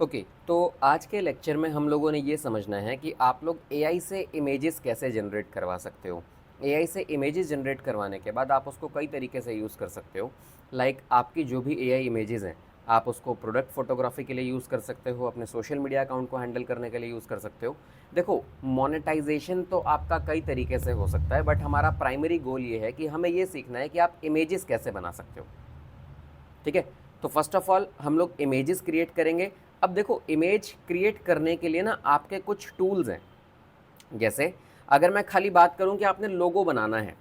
Okay, तो आज के लेक्चर में हम लोगों ने ये समझना है कि आप लोग एआई से इमेजेस कैसे जनरेट करवा सकते हो। एआई से इमेजेस जनरेट करवाने के बाद आप उसको कई तरीके से यूज़ कर सकते हो। लाइक आपकी जो भी एआई इमेजेस हैं, आप उसको प्रोडक्ट फोटोग्राफी के लिए यूज़ कर सकते हो, अपने सोशल मीडिया अकाउंट को हैंडल करने के लिए यूज़ कर सकते हो। देखो, मोनेटाइजेशन तो आपका कई तरीके से हो सकता है, बट हमारा प्राइमरी गोल ये है कि हमें ये सीखना है कि आप इमेजेस कैसे बना सकते हो। ठीक है, तो फर्स्ट ऑफ ऑल हम लोग इमेजेस क्रिएट करेंगे। अब देखो, इमेज क्रिएट करने के लिए ना आपके कुछ टूल्स हैं। जैसे अगर मैं खाली बात करूं कि आपने लोगो बनाना है,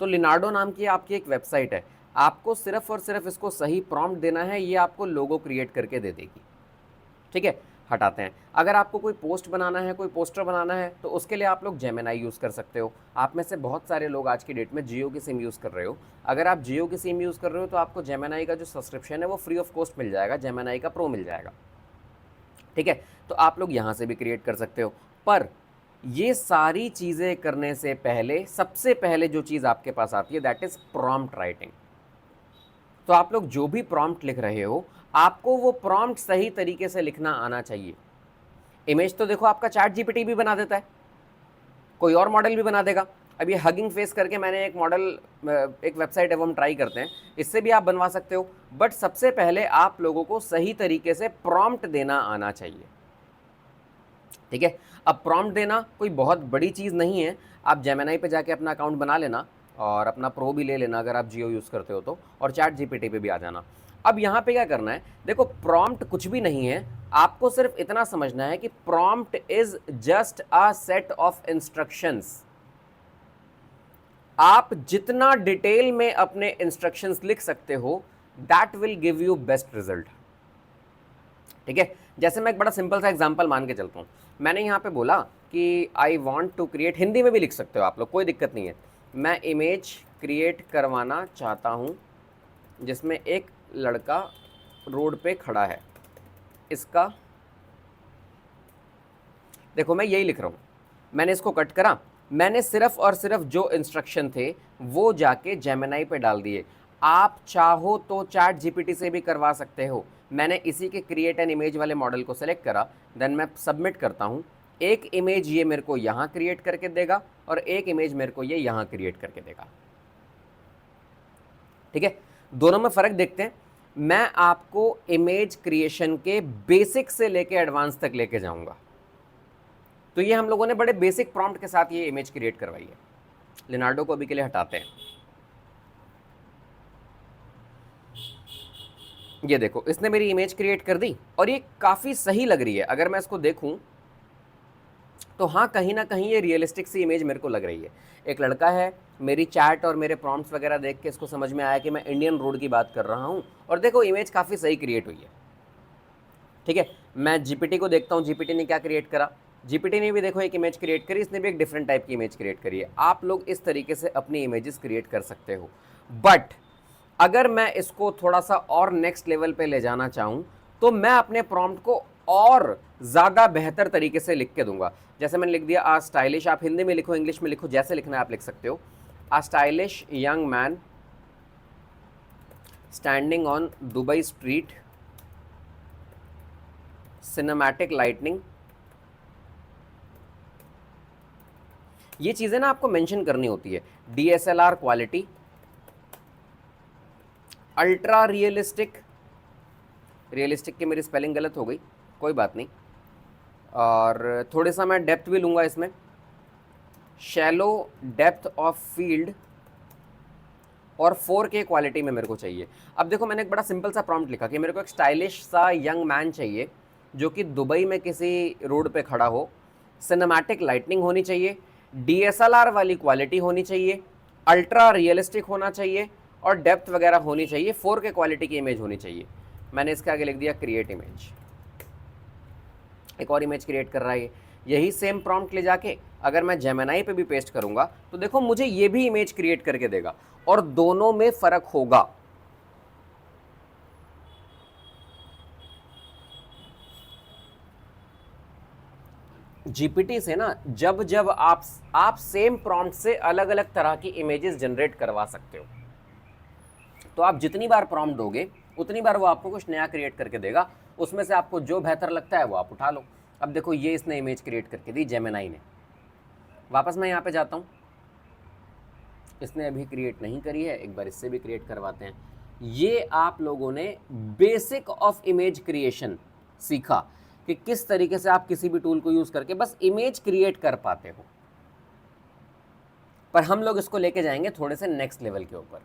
तो लिनार्डो नाम की आपकी एक वेबसाइट है। आपको सिर्फ और सिर्फ इसको सही प्रॉम्प्ट देना है, ये आपको लोगो क्रिएट करके दे देगी। ठीक है, हटाते हैं। अगर आपको कोई पोस्ट बनाना है, कोई पोस्टर बनाना है, तो उसके लिए आप लोग जेमिनाई यूज़ कर सकते हो। आप में से बहुत सारे लोग आज की डेट में जियो की सिम यूज़ कर रहे हो। अगर आप जियो की सिम यूज़ कर रहे हो तो आपको जेमिनाई का जो सब्सक्रिप्शन है वो फ्री ऑफ कॉस्ट मिल जाएगा, जेमिनाई का प्रो मिल जाएगा। ठीक है, तो आप लोग यहाँ से भी क्रिएट कर सकते हो। पर ये सारी चीज़ें करने से पहले सबसे पहले जो चीज़ आपके पास आती है दैट इज़ प्रॉम्प्ट राइटिंग। तो आप लोग जो भी प्रॉम्प्ट लिख रहे हो, आपको वो प्रॉम्प्ट सही तरीके से लिखना आना चाहिए। इमेज तो देखो आपका चैट जीपीटी भी बना देता है, कोई और मॉडल भी बना देगा। अब ये हगिंग फेस करके मैंने एक मॉडल, एक वेबसाइट है वो हम ट्राई करते हैं, इससे भी आप बनवा सकते हो। बट सबसे पहले आप लोगों को सही तरीके से प्रॉम्प्ट देना आना चाहिए। ठीक है, अब प्रॉम्प्ट देना कोई बहुत बड़ी चीज़ नहीं है। आप जेमिनाई पे जाके अपना अकाउंट बना लेना और अपना प्रो भी ले लेना अगर आप जियो यूज़ करते हो तो, और चैट जीपीटी पे भी आ जाना। अब यहाँ पे क्या करना है, देखो प्रॉम्प्ट कुछ भी नहीं है। आपको सिर्फ इतना समझना है कि prompt is just a set of instructions. आप जितना डिटेल में अपने इंस्ट्रक्शंस लिख सकते हो, that will give you best result. ठीक है, जैसे मैं एक बड़ा सिंपल सा एग्जांपल मान के चलता हूँ। मैंने यहाँ पे बोला कि I want to create, Hindi में भी लिख सकते हो आप लोग, कोई दिक्कत नहीं है। मैं इमेज क्रिएट करवाना चाहता हूँ जिसमें एक लड़का रोड पे खड़ा है। इसका देखो, मैं यही लिख रहा हूँ। मैंने इसको कट करा, मैंने सिर्फ और सिर्फ जो इंस्ट्रक्शन थे वो जाके जेमिनाई पे डाल दिए। आप चाहो तो चैट जीपीटी से भी करवा सकते हो। मैंने इसी के क्रिएट एन इमेज वाले मॉडल को सेलेक्ट करा, देन मैं सबमिट करता हूँ। एक इमेज ये मेरे को यहाँ क्रिएट करके देगा और एक इमेज मेरे को ये यहाँ क्रिएट करके देगा। ठीक है, दोनों में फ़र्क देखते हैं। मैं आपको इमेज क्रिएशन के बेसिक से लेके एडवांस तक लेके जाऊंगा। तो ये हम लोगों ने बड़े बेसिक प्रॉम्प्ट के साथ ये इमेज क्रिएट करवाई है। लिनार्डो को अभी के लिए हटाते हैं। ये देखो, इसने मेरी इमेज क्रिएट कर दी और ये काफ़ी सही लग रही है। अगर मैं इसको देखूं तो हाँ, कहीं ना कहीं ये रियलिस्टिक सी इमेज मेरे को लग रही है। एक लड़का है, मेरी चैट और मेरे प्रॉम्प्ट्स वगैरह देख के इसको समझ में आया कि मैं इंडियन रोड की बात कर रहा हूँ, और देखो इमेज काफ़ी सही क्रिएट हुई है। ठीक है, मैं जीपीटी को देखता हूँ, जीपीटी ने क्या क्रिएट करा। जीपीटी ने भी देखो एक इमेज क्रिएट करी, इसने भी एक डिफरेंट टाइप की इमेज क्रिएट करी है। आप लोग इस तरीके से अपनी इमेजेस क्रिएट कर सकते हो। बट अगर मैं इसको थोड़ा सा और नेक्स्ट लेवल पे ले जाना चाहूँ तो मैं अपने प्रॉम्प्ट को और ज़्यादा बेहतर तरीके से लिख के दूंगा। जैसे मैंने लिख दिया आ स्टाइलिश, आप हिंदी में लिखो, इंग्लिश में लिखो, जैसे लिखना है आप लिख सकते हो। A stylish young man standing on Dubai street, cinematic lightning. ये चीज़ें ना आपको मेंशन करनी होती है। DSLR quality, ultra realistic, realistic की मेरी स्पेलिंग गलत हो गई, कोई बात नहीं। और थोड़ा सा मैं डेप्थ भी लूँगा इसमें, शैलो डेप्थ ऑफ फील्ड, और 4K क्वालिटी में मेरे को चाहिए। अब देखो, मैंने एक बड़ा सिंपल सा प्रॉम्प्ट लिखा कि मेरे को एक स्टाइलिश सा यंग मैन चाहिए जो कि दुबई में किसी रोड पे खड़ा हो, सिनेमैटिक लाइटनिंग होनी चाहिए, डीएसएलआर वाली क्वालिटी होनी चाहिए, अल्ट्रा रियलिस्टिक होना चाहिए, और डेप्थ वगैरह होनी चाहिए, 4K क्वालिटी की इमेज होनी चाहिए। मैंने इसके आगे लिख दिया क्रिएट इमेज। एक और इमेज क्रिएट कर रहा है। यही सेम प्रॉम्प्ट ले जाके अगर मैं जेमिनाई पे भी पेस्ट करूंगा तो देखो मुझे ये भी इमेज क्रिएट करके देगा, और दोनों में फर्क होगा। जीपीटी से ना जब जब आप सेम प्रॉम्प्ट से अलग अलग तरह की इमेजेस जनरेट करवा सकते हो। तो आप जितनी बार प्रॉम्प्ट दोगे उतनी बार वो आपको कुछ नया क्रिएट करके देगा, उसमें से आपको जो बेहतर लगता है वो आप उठा लो। अब देखो ये इसने इमेज क्रिएट करके दी जेमिनाई ने। वापस मैं यहाँ पे जाता हूँ, इसने अभी क्रिएट नहीं करी है, एक बार इससे भी क्रिएट करवाते हैं। ये आप लोगों ने बेसिक ऑफ इमेज क्रिएशन सीखा कि किस तरीके से आप किसी भी टूल को यूज करके बस इमेज क्रिएट कर पाते हो। पर हम लोग इसको लेके जाएंगे थोड़े से नेक्स्ट लेवल के ऊपर,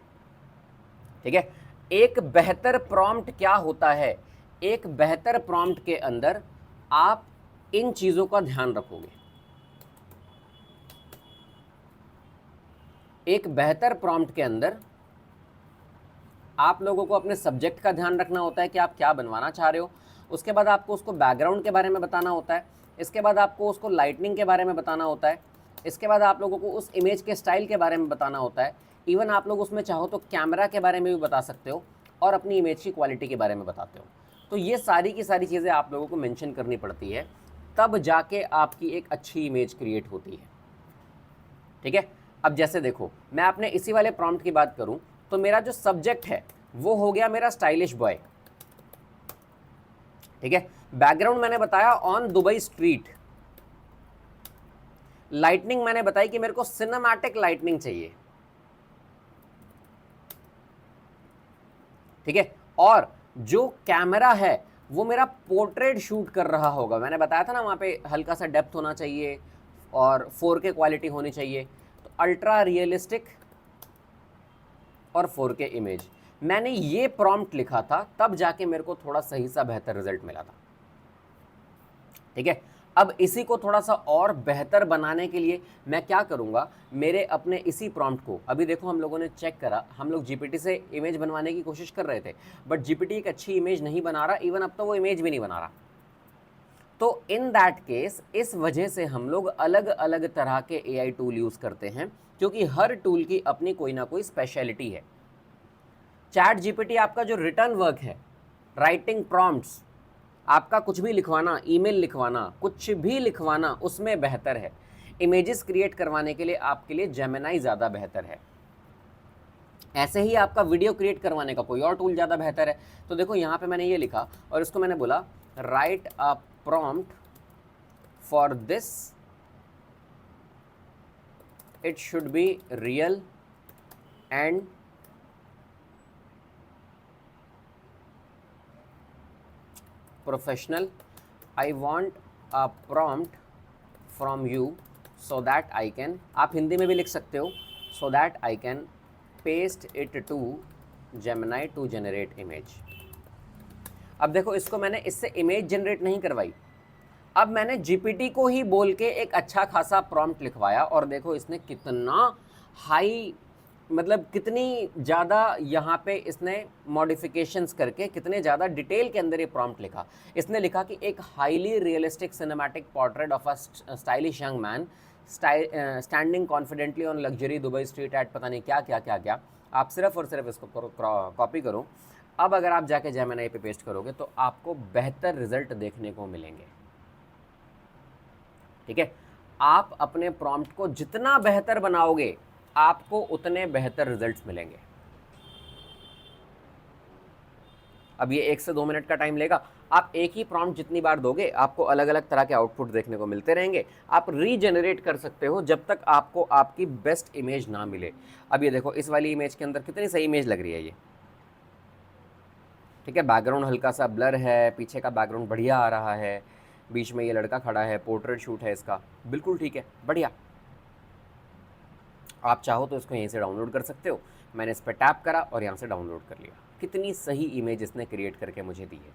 ठीक है। एक बेहतर प्रॉम्प्ट क्या होता है? एक बेहतर प्रॉम्प्ट के अंदर आप इन चीजों का ध्यान रखोगे। एक बेहतर प्रॉम्प्ट के अंदर आप लोगों को अपने सब्जेक्ट का ध्यान रखना होता है कि आप क्या बनवाना चाह रहे हो। उसके बाद आपको उसको बैकग्राउंड के बारे में बताना होता है। इसके बाद आपको उसको लाइटनिंग के बारे में बताना होता है। इसके बाद आप लोगों को उस इमेज के स्टाइल के बारे में बताना होता है। इवन आप लोग उसमें चाहो तो कैमरा के बारे में भी बता सकते हो और अपनी इमेज की क्वालिटी के बारे में बताते हो। तो ये सारी की सारी चीज़ें आप लोगों को मेंशन करनी पड़ती है, तब जाके आपकी एक अच्छी इमेज क्रिएट होती है, ठीक है। अब जैसे देखो, मैं अपने इसी वाले प्रॉम्प्ट की बात करूं तो मेरा जो सब्जेक्ट है वो हो गया मेरा स्टाइलिश बॉय, ठीक है। बैकग्राउंड मैंने बताया ऑन दुबई स्ट्रीट। लाइटनिंग मैंने बताई कि मेरे को सिनेमैटिक लाइटनिंग चाहिए, ठीक है। और जो कैमरा है वो मेरा पोर्ट्रेट शूट कर रहा होगा। मैंने बताया था ना वहां पे हल्का सा डेप्थ होना चाहिए और 4K क्वालिटी होनी चाहिए। तो अल्ट्रा रियलिस्टिक और 4K इमेज, मैंने ये प्रॉम्प्ट लिखा था, तब जाके मेरे को थोड़ा सही सा बेहतर रिजल्ट मिला था, ठीक है। अब इसी को थोड़ा सा और बेहतर बनाने के लिए मैं क्या करूंगा, मेरे अपने इसी प्रॉम्प्ट को, अभी देखो हम लोगों ने चेक करा, हम लोग जीपीटी से इमेज बनवाने की कोशिश कर रहे थे, बट जीपीटी एक अच्छी इमेज नहीं बना रहा। इवन अब तो वो इमेज भी नहीं बना रहा। तो इन दैट केस, इस वजह से हम लोग अलग अलग तरह के एआई टूल यूज करते हैं, क्योंकि हर टूल की अपनी कोई ना कोई स्पेशलिटी है। चैट जीपीटी आपका जो रिटर्न वर्क है, राइटिंग प्रॉम्प्ट्स, आपका कुछ भी लिखवाना, ईमेल लिखवाना, कुछ भी लिखवाना, उसमें बेहतर है। इमेजेस क्रिएट करवाने के लिए आपके लिए जेमिनाई ज़्यादा बेहतर है। ऐसे ही आपका वीडियो क्रिएट करवाने का कोई और टूल ज़्यादा बेहतर है। तो देखो यहाँ पे मैंने ये लिखा और इसको मैंने बोला write a prompt for this, it should be real and professional. I want a prompt from you so that I can, आप हिंदी में भी लिख सकते हो, so that I can paste it to Gemini to generate image. अब देखो, इसको मैंने इससे इमेज जनरेट नहीं करवाई, अब मैंने जीपीटी को ही बोल के एक अच्छा खासा प्रॉम्प्ट लिखवाया और देखो इसने कितना हाई, मतलब कितनी ज़्यादा यहाँ पे इसने मॉडिफिकेशंस करके कितने ज़्यादा डिटेल के अंदर ये प्रॉम्प्ट लिखा। इसने लिखा कि एक highly realistic cinematic portrait of a stylish young man standing confidently on luxury Dubai street at, पता नहीं क्या क्या क्या क्या। आप सिर्फ और सिर्फ इसको कॉपी करो। अब अगर आप जाके जेमिनाई पे पेस्ट करोगे तो आपको बेहतर रिजल्ट देखने को मिलेंगे, ठीक है। आप अपने प्रॉम्प्ट को जितना बेहतर बनाओगे आपको उतने बेहतर रिजल्ट्स मिलेंगे। अब ये 1 से 2 मिनट का टाइम लेगा। आप एक ही प्रॉम्प्ट जितनी बार दोगे आपको अलग अलग तरह के आउटपुट देखने को मिलते रहेंगे। आप रीजनरेट कर सकते हो जब तक आपको आपकी बेस्ट इमेज ना मिले। अब ये देखो, इस वाली इमेज के अंदर कितनी सही इमेज लग रही है ये, ठीक है। बैकग्राउंड हल्का सा ब्लर है, पीछे का बैकग्राउंड बढ़िया आ रहा है, बीच में ये लड़का खड़ा है, पोर्ट्रेट शूट है इसका, बिल्कुल ठीक है, बढ़िया। आप चाहो तो इसको यहीं से डाउनलोड कर सकते हो। मैंने इस पर टैप करा और यहाँ से डाउनलोड कर लिया। कितनी सही इमेज इसने क्रिएट करके मुझे दी है,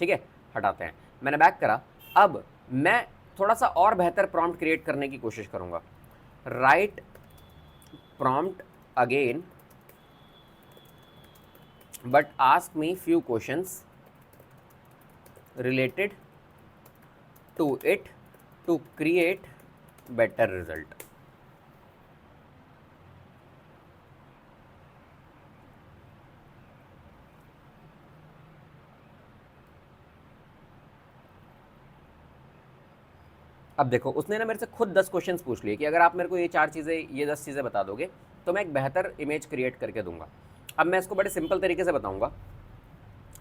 ठीक है। हटाते हैं, मैंने बैक करा। अब मैं थोड़ा सा और बेहतर प्रॉम्प्ट क्रिएट करने की कोशिश करूँगा। Write prompt again but ask me few questions related to it to create better result. अब देखो, उसने ना मेरे से खुद 10 क्वेश्चंस पूछ लिए कि अगर आप मेरे को ये 4 चीज़ें, ये 10 चीज़ें बता दोगे तो मैं एक बेहतर इमेज क्रिएट करके दूंगा। अब मैं इसको बड़े सिंपल तरीके से बताऊंगा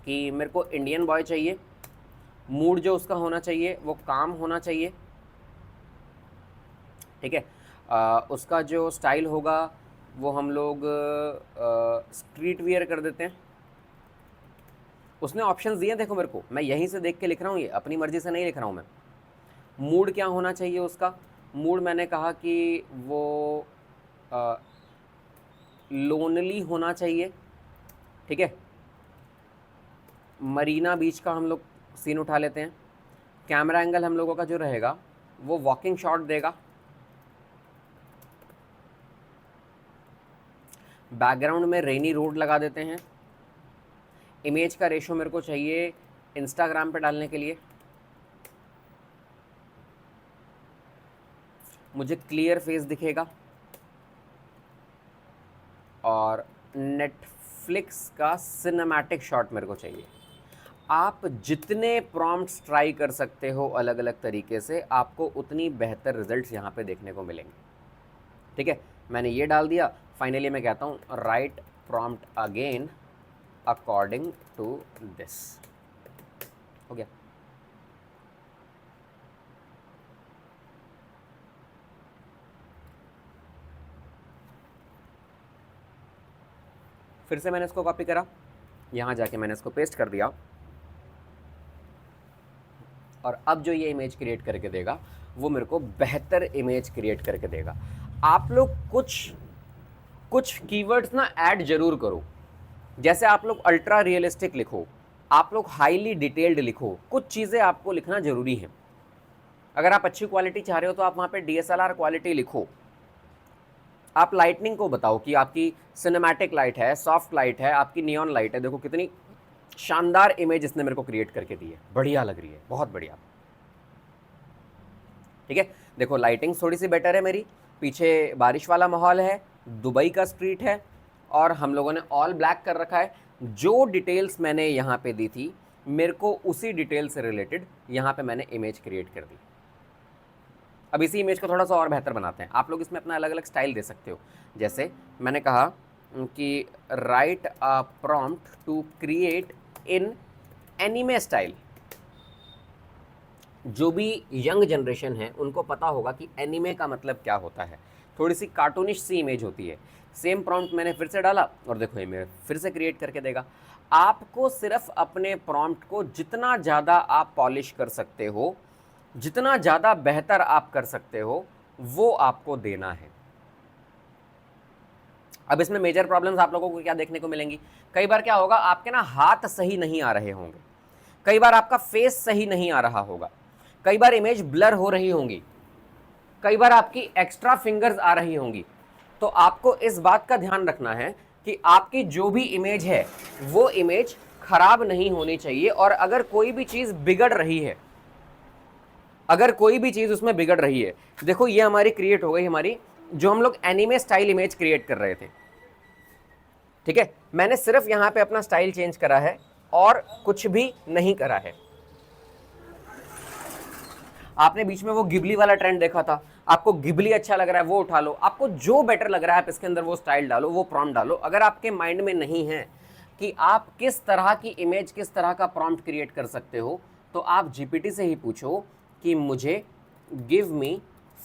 कि मेरे को इंडियन बॉय चाहिए, मूड जो उसका होना चाहिए वो काम होना चाहिए, ठीक है। उसका जो स्टाइल होगा वो हम लोग स्ट्रीट वियर कर देते हैं। उसने ऑप्शंस दिए, देखो मेरे को, मैं यहीं से देख के लिख रहा हूँ, ये अपनी मर्ज़ी से नहीं लिख रहा हूँ मैं। मूड क्या होना चाहिए उसका, मूड मैंने कहा कि वो लोनली होना चाहिए, ठीक है। मरीना बीच का हम लोग सीन उठा लेते हैं। कैमरा एंगल हम लोगों का जो रहेगा वो वॉकिंग शॉट देगा। बैकग्राउंड में रेनी रोड लगा देते हैं। इमेज का रेशो मेरे को चाहिए इंस्टाग्राम पे डालने के लिए, मुझे क्लियर फेस दिखेगा। और नेटफ्लिक्स का सिनेमैटिक शॉट मेरे को चाहिए। आप जितने प्रॉम्प्ट्स ट्राई कर सकते हो अलग अलग तरीके से, आपको उतनी बेहतर रिजल्ट्स यहाँ पे देखने को मिलेंगे, ठीक है। मैंने ये डाल दिया। फाइनली मैं कहता हूँ write prompt again according to this, हो गया। फिर से मैंने इसको कॉपी करा, यहाँ जाके मैंने इसको पेस्ट कर दिया, और अब जो ये इमेज क्रिएट करके देगा वो मेरे को बेहतर इमेज क्रिएट करके देगा। आप लोग कुछ कीवर्ड्स ना ऐड जरूर करो, जैसे आप लोग अल्ट्रा रियलिस्टिक लिखो, आप लोग हाईली डिटेल्ड लिखो, कुछ चीज़ें आपको लिखना ज़रूरी है। अगर आप अच्छी क्वालिटी चाह रहे हो तो आप वहाँ पे DSLR क्वालिटी लिखो। आप लाइटनिंग को बताओ कि आपकी सिनेमैटिक लाइट है, सॉफ्ट लाइट है, आपकी नियॉन लाइट है। देखो कितनी शानदार इमेज इसने मेरे को क्रिएट करके दी है, बढ़िया लग रही है, बहुत बढ़िया, ठीक है। देखो लाइटिंग थोड़ी सी बेटर है मेरी, पीछे बारिश वाला माहौल है, दुबई का स्ट्रीट है, और हम लोगों ने ऑल ब्लैक कर रखा है। जो डिटेल्स मैंने यहाँ पे दी थी, मेरे को उसी डिटेल से रिलेटेड यहाँ पे मैंने इमेज क्रिएट कर दी। अब इसी इमेज को थोड़ा सा और बेहतर बनाते हैं। आप लोग इसमें अपना अलग अलग स्टाइल दे सकते हो। जैसे मैंने कहा कि write a prompt to create in anime style. जो भी यंग जनरेशन है उनको पता होगा कि एनिमे का मतलब क्या होता है, थोड़ी सी कार्टूनिश सी इमेज होती है। सेम प्रॉम्प्ट मैंने फिर से डाला और देखो इमेज फिर से क्रिएट करके देगा। आपको सिर्फ अपने प्रॉम्प्ट को जितना ज़्यादा आप पॉलिश कर सकते हो, जितना ज़्यादा बेहतर आप कर सकते हो, वो आपको देना है। अब इसमें मेजर प्रॉब्लम्स आप लोगों को क्या देखने को मिलेंगी, कई बार क्या होगा, आपके ना हाथ सही नहीं आ रहे होंगे, कई बार आपका फेस सही नहीं आ रहा होगा, कई बार इमेज ब्लर हो रही होंगी, कई बार आपकी एक्स्ट्रा फिंगर्स आ रही होंगी। तो आपको इस बात का ध्यान रखना है कि आपकी जो भी इमेज है वो इमेज खराब नहीं होनी चाहिए। और अगर कोई भी चीज़ बिगड़ रही है, अगर कोई भी चीज़ उसमें बिगड़ रही है, देखो ये हमारी क्रिएट हो गई, हमारी जो हम लोग एनीमे स्टाइल इमेज क्रिएट कर रहे थे, ठीक है। मैंने सिर्फ यहाँ पे अपना स्टाइल चेंज करा है और कुछ भी नहीं करा है। आपने बीच में वो गिबली वाला ट्रेंड देखा था, आपको गिबली अच्छा लग रहा है वो उठा लो, आपको जो बेटर लग रहा है आप इसके अंदर वो स्टाइल डालो, वो प्रॉम्प्ट डालो। अगर आपके माइंड में नहीं है कि आप किस तरह की इमेज, किस तरह का प्रॉम्प्ट क्रिएट कर सकते हो, तो आप GPT से ही पूछो कि मुझे give me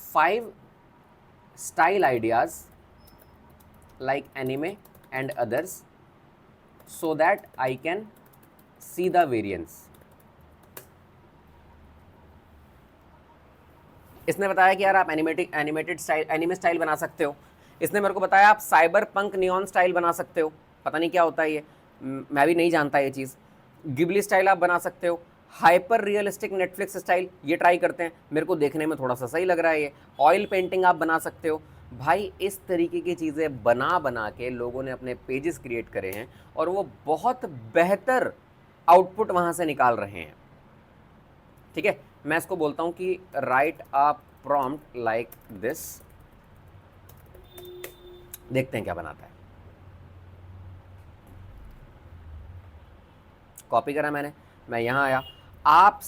5 style ideas like anime and others so that I can see the variance. इसने बताया कि यार आप एनिमेटेड स्टाइल, एनिमे स्टाइल बना सकते हो। इसने मेरे को बताया आप साइबर पंक नियॉन स्टाइल बना सकते हो, पता नहीं क्या होता है ये, मैं भी नहीं जानता ये चीज़। गिबली स्टाइल आप बना सकते हो, हाइपर रियलिस्टिक नेटफ्लिक्स स्टाइल, ये ट्राई करते हैं, मेरे को देखने में थोड़ा सा सही लग रहा है ये। ऑयल पेंटिंग आप बना सकते हो। भाई इस तरीके की चीज़ें बना बना के लोगों ने अपने पेजेस क्रिएट करे हैं और वो बहुत बेहतर आउटपुट वहाँ से निकाल रहे हैं, ठीक है। मैं इसको बोलता हूँ कि write a prompt like this, देखते हैं क्या बनाता है। कॉपी करा मैंने, मैं यहाँ आया। आप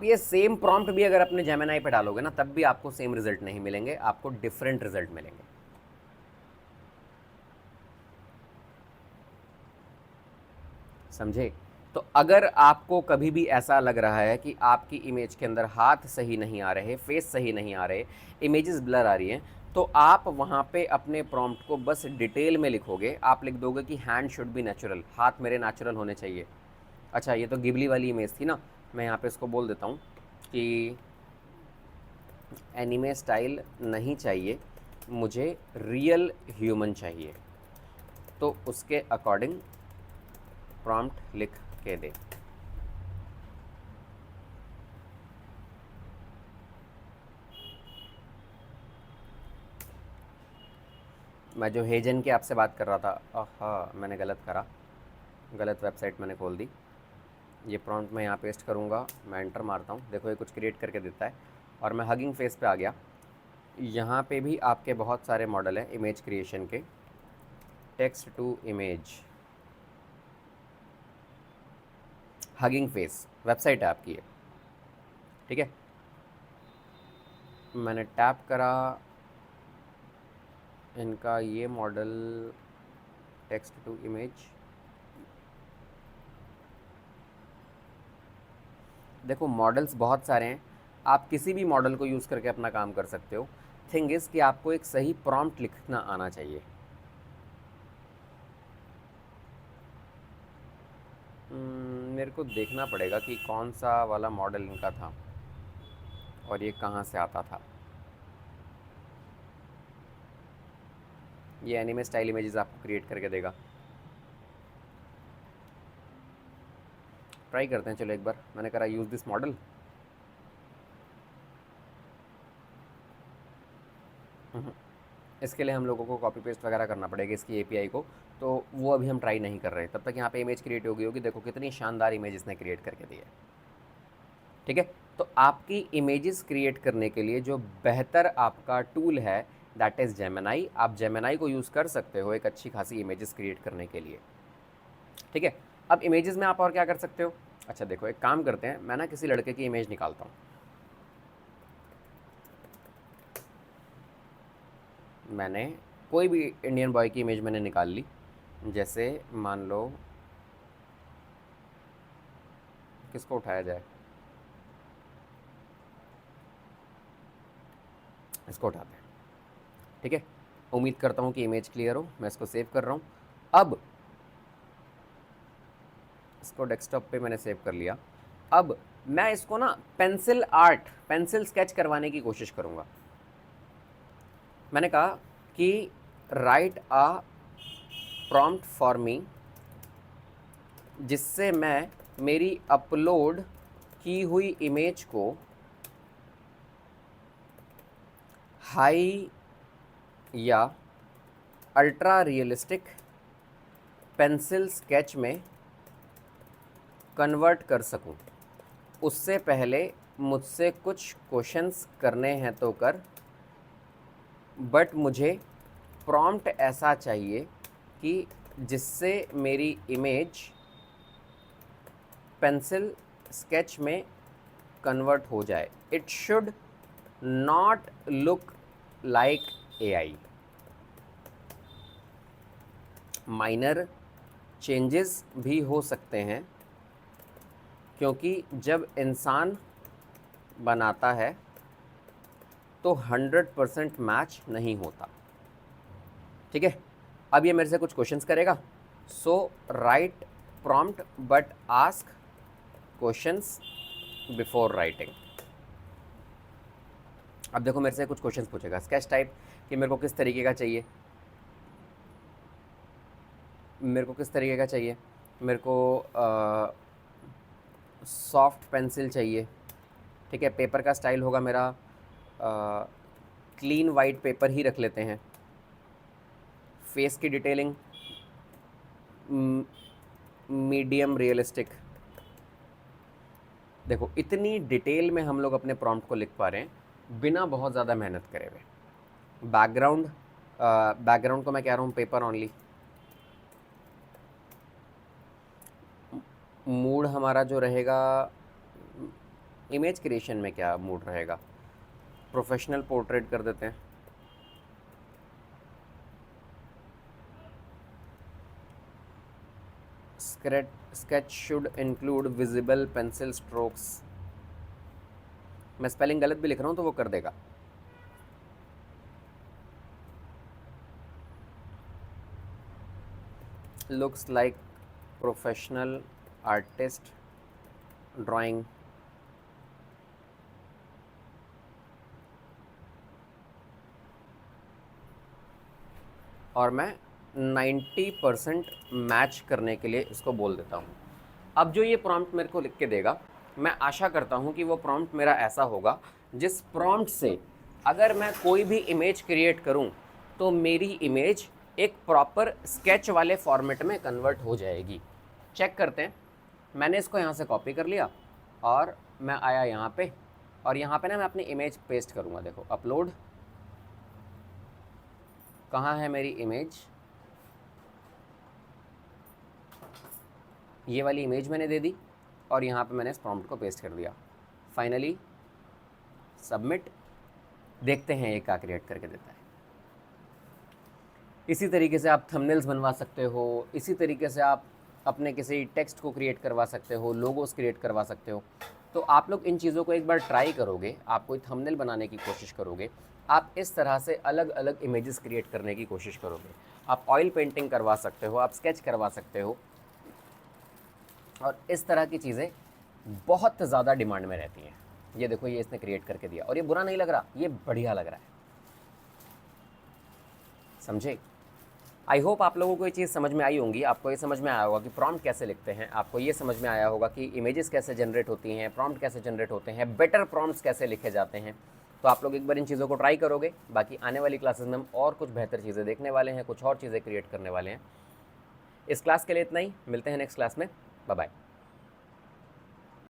ये सेम प्रॉम्प्ट भी अगर अपने जेमिनाई पे डालोगे ना, तब भी आपको सेम रिजल्ट नहीं मिलेंगे, आपको डिफरेंट रिजल्ट मिलेंगे। समझे? तो अगर आपको कभी भी ऐसा लग रहा है कि आपकी इमेज के अंदर हाथ सही नहीं आ रहे, फेस सही नहीं आ रहे, इमेजेस ब्लर आ रही हैं, तो आप वहाँ पे अपने प्रॉम्प्ट को बस डिटेल में लिखोगे। आप लिख दोगे कि हैंड शुड बी नेचुरल, हाथ मेरे नेचुरल होने चाहिए। अच्छा, ये तो गिबली वाली इमेज थी ना, मैं यहाँ पे इसको बोल देता हूँ कि एनिमे स्टाइल नहीं चाहिए, मुझे रियल ह्यूमन चाहिए। तो उसके अकॉर्डिंग प्रॉम्प्ट लिख के दे। मैं जो हेजन की आपसे बात कर रहा था, हाँ मैंने गलत करा, गलत वेबसाइट मैंने खोल दी। ये प्रॉम्प्ट मैं यहाँ पेस्ट करूँगा, मैं एंटर मारता हूँ, देखो ये कुछ क्रिएट करके देता है। और मैं हगिंग फेस पे आ गया। यहाँ पे भी आपके बहुत सारे मॉडल हैं इमेज क्रिएशन के। Text to image, hugging face website है आपकी ये, ठीक है। मैंने टैप करा, इनका ये मॉडल टेक्स्ट टू इमेज, देखो मॉडल्स बहुत सारे हैं, आप किसी भी मॉडल को यूज़ करके अपना काम कर सकते हो। थिंग इज़ कि आपको एक सही प्रॉम्प्ट लिखना आना चाहिए। मेरे को देखना पड़ेगा कि कौन सा वाला मॉडल इनका था और ये कहाँ से आता था। ये एनिमे स्टाइल इमेजेस आपको क्रिएट करके देगा। ट्राई करते हैं, चलो एक बार। मैंने करा यूज़ दिस मॉडल, इसके लिए हम लोगों को कॉपी पेस्ट वगैरह करना पड़ेगा इसकी एपीआई को, तो वो अभी हम ट्राई नहीं कर रहे। तब तक यहाँ पे इमेज क्रिएट हो गई होगी, देखो कितनी शानदार इमेज इसने क्रिएट करके दी है, ठीक है। तो आपकी इमेजेस क्रिएट करने के लिए जो बेहतर आपका टूल है दैट इज़ जेमिनाई। आप जेमिनाई को यूज़ कर सकते हो एक अच्छी खासी इमेजेस क्रिएट करने के लिए, ठीक है। अब इमेजेस में आप और क्या कर सकते हो? अच्छा देखो, एक काम करते हैं, मैं ना किसी लड़के की इमेज निकालता हूँ। मैंने कोई भी इंडियन बॉय की इमेज मैंने निकाल ली, जैसे मान लो किसको उठाया जाए, इसको उठाते हैं, ठीक है। उम्मीद करता हूँ कि इमेज क्लियर हो, मैं इसको सेव कर रहा हूँ। अब इसको डेस्कटॉप पे मैंने सेव कर लिया। अब मैं इसको ना पेंसिल आर्ट, पेंसिल स्केच करवाने की कोशिश करूँगा। मैंने कहा कि write a prompt for me, जिससे मैं मेरी अपलोड की हुई इमेज को हाई या अल्ट्रा रियलिस्टिक पेंसिल स्केच में कन्वर्ट कर सकूं। उससे पहले मुझसे कुछ क्वेश्चंस करने हैं तो कर, बट मुझे प्रॉम्प्ट ऐसा चाहिए कि जिससे मेरी इमेज पेंसिल स्केच में कन्वर्ट हो जाए। It should not look like AI. Minor changes भी हो सकते हैं, क्योंकि जब इंसान बनाता है तो 100% मैच नहीं होता, ठीक है। अब ये मेरे से कुछ क्वेश्चंस करेगा। So write prompt but ask questions before writing. अब देखो मेरे से कुछ क्वेश्चंस पूछेगा, स्केच टाइप, कि मेरे को किस तरीके का चाहिए, मेरे को किस तरीके का चाहिए, मेरे को सॉफ्ट पेंसिल चाहिए, ठीक है। पेपर का स्टाइल होगा मेरा क्लीन वाइट पेपर ही रख लेते हैं। फेस की डिटेलिंग मीडियम रियलिस्टिक। देखो इतनी डिटेल में हम लोग अपने प्रॉम्प्ट को लिख पा रहे हैं बिना बहुत ज़्यादा मेहनत करे हुए। बैकग्राउंड, बैकग्राउंड को मैं कह रहा हूँ पेपर ऑनली। मूड हमारा जो रहेगा, इमेज क्रिएशन में क्या मूड रहेगा, प्रोफेशनल पोर्ट्रेट कर देते हैं। Sketch should include visible pencil strokes. मैं स्पेलिंग गलत भी लिख रहा हूँ तो वो कर देगा। Looks like professional artist drawing. और मैं 90% मैच करने के लिए इसको बोल देता हूँ। अब जो ये प्रॉम्प्ट मेरे को लिख के देगा, मैं आशा करता हूँ कि वो प्रॉम्प्ट मेरा ऐसा होगा जिस प्रॉम्प्ट से अगर मैं कोई भी इमेज क्रिएट करूँ तो मेरी इमेज एक प्रॉपर स्केच वाले फॉर्मेट में कन्वर्ट हो जाएगी। चेक करते हैं। मैंने इसको यहाँ से कॉपी कर लिया और मैं आया यहाँ पे, और यहाँ पे ना मैं अपनी इमेज पेस्ट करूँगा। देखो अपलोड, कहाँ है मेरी इमेज, ये वाली इमेज मैंने दे दी और यहाँ पे मैंने इस प्रॉम्प्ट को पेस्ट कर दिया। Finally submit. देखते हैं ये क्या क्रिएट करके देता है। इसी तरीके से आप थंबनेल्स बनवा सकते हो, इसी तरीके से आप अपने किसी टेक्स्ट को क्रिएट करवा सकते हो, लोगोस क्रिएट करवा सकते हो। तो आप लोग इन चीज़ों को एक बार ट्राई करोगे, आप कोई थंबनेल बनाने की कोशिश करोगे, आप इस तरह से अलग अलग इमेजेस क्रिएट करने की कोशिश करोगे। आप ऑयल पेंटिंग करवा सकते हो, आप स्केच करवा सकते हो, और इस तरह की चीज़ें बहुत ज़्यादा डिमांड में रहती हैं। ये देखो, ये इसने क्रिएट करके दिया और ये बुरा नहीं लग रहा, ये बढ़िया लग रहा है। समझे? आई होप आप लोगों को ये चीज़ समझ में आई होंगी। आपको ये समझ में आया होगा कि प्रॉम्प्ट कैसे लिखते हैं, आपको ये समझ में आया होगा कि इमेजेस कैसे जनरेट होती हैं, प्रॉम्प्ट कैसे जनरेट होते हैं, बेटर प्रॉम्प्ट्स कैसे लिखे जाते हैं। तो आप लोग एक बार इन चीज़ों को ट्राई करोगे। बाकी आने वाली क्लासेस में हम और कुछ बेहतर चीज़ें देखने वाले हैं, कुछ और चीज़ें क्रिएट करने वाले हैं। इस क्लास के लिए इतना ही, मिलते हैं नेक्स्ट क्लास में। Bye bye.